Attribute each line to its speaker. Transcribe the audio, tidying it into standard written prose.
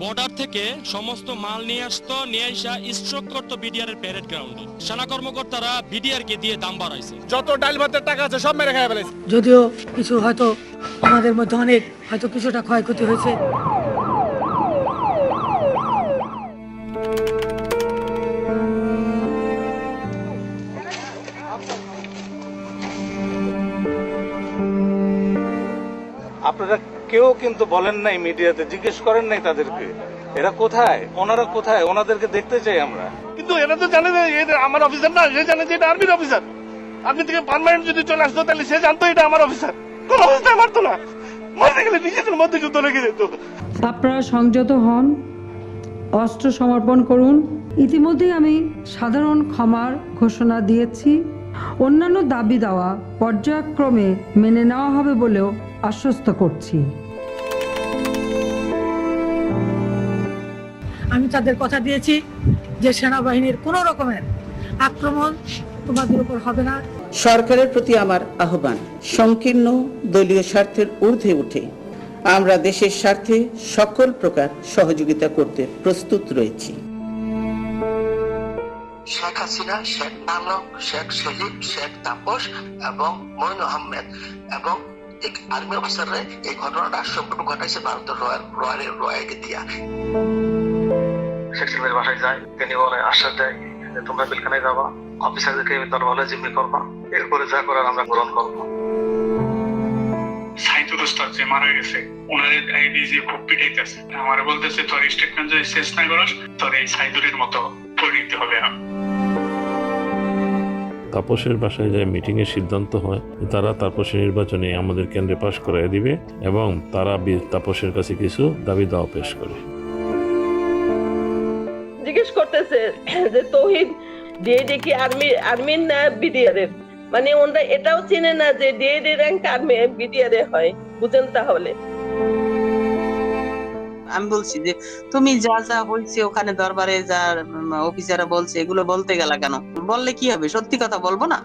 Speaker 1: Border থেকে সমস্ত মাল নিয়ে আসতো, নিয়ে আসা স্ট্রোক করতো বিডিআর এর প্যারেড গ্রাউন্ডে। সেনা কর্মকর্তারা বিডিআর কে দিয়ে দাম বাড়াইছে।
Speaker 2: যত ডাল ভাতের টাকা আছে সব মেরে খেয়ে ফেলেছে।
Speaker 3: যদিও কিছু হয়তো আমাদের মধ্যে অনেক হয়তো কিছুটা ক্ষয়ক্ষতি হয়েছে।
Speaker 4: আপনারা কেউ কিন্তু বলেন নাই, মিডিয়াতে জিজ্ঞেস করেন নাই তাদেরকে এরা কোথায়, ওনারা কোথায়, ওনাদেরকে দেখতে চাই আমরা।
Speaker 2: কিন্তু এরা তো জানে যে এটা আমার অফিসার না, সে জানে যে এটা আর্মির অফিসার। আর্মি থেকে পার্মানেন্ট যদি চলে আসতো তাহলে সে জানতো এটা আমার অফিসার। কোন অবস্থায় মারতো না, মারতে গেলে নিজেদের মধ্যে যুদ্ধ লেগে যেত।
Speaker 5: আপনারা সংযত হন, অস্ত্র সমর্পণ করুন। ইতিমধ্যেই আমি সাধারণ ক্ষমার ঘোষণা দিয়েছি। অন্যান্য দাবি দেওয়া পর্যায়ক্রমে মেনে নেওয়া হবে বলেও আশ্বস্ত করছি।
Speaker 3: আমি তাদের কথা দিয়েছি যে সেনাবাহিনীর কোনো রকমের আক্রমণ তোমাদের উপর হবে না।
Speaker 6: সরকারের প্রতি আমার আহ্বান, সংকীর্ণ দলীয় স্বার্থের ঊর্ধ্বে উঠে আমরা দেশের স্বার্থে সকল প্রকার সহযোগিতা করতে প্রস্তুত রয়েছি।
Speaker 7: শেখ হাসিনা, শেখ নানক, শেখ সলিম, শেখ তাপস এবং মইন আহমেদ এবং আর্মি অফিসাররা এই ঘটনাটা সম্পূর্ণ ঘটাইছে ভারতের রয়্যালকে দিয়া।
Speaker 8: শেখ সাহেবের বাসায় যায়, তিনি বলে আশ্বাস দেয় যে তোমরা পিলখানায় যাবা, অফিসারদেরকে দরবারে জিম্মি করবা, এরপরে যা করার আমরা গ্রহণ করবো।
Speaker 9: সাইদুল উস্তাদ যে মারা গেছে, ওনার যে খুব পিটাইতেছে, আমার বলতেছে তোর স্টেটমেন্ট যদি শেষ না করস তোর এই সাইদুলের মতো পরিণতি হবে।
Speaker 10: তাপসের বাসায় যে মিটিং এর সিদ্ধান্ত হয় তারা তাপসের নির্বাচনে আমাদের কেন্দ্রে পাশ করাই দিবে এবং তারা তাপসের কাছে কিছু দাবি দাওয়া পেশ করে।
Speaker 11: জিজ্ঞেস করতেছে যে তৌহিদ ডিএডি কি আর্মির না বিডিআর এর, মানে ওনারা এটাও চিনে না যে ডিএডি র্যাঙ্ক আর্মি বিডিআর এ হয়। বুঝেন তাহলে
Speaker 6: আমি বলছি যে তুমি যা যা হয়েছে ওখানে দরবারে যা অফিসাররা বলছে এগুলো বলতে গেলা কেন? বললে কি হবে? সত্যি কথা বলবো না?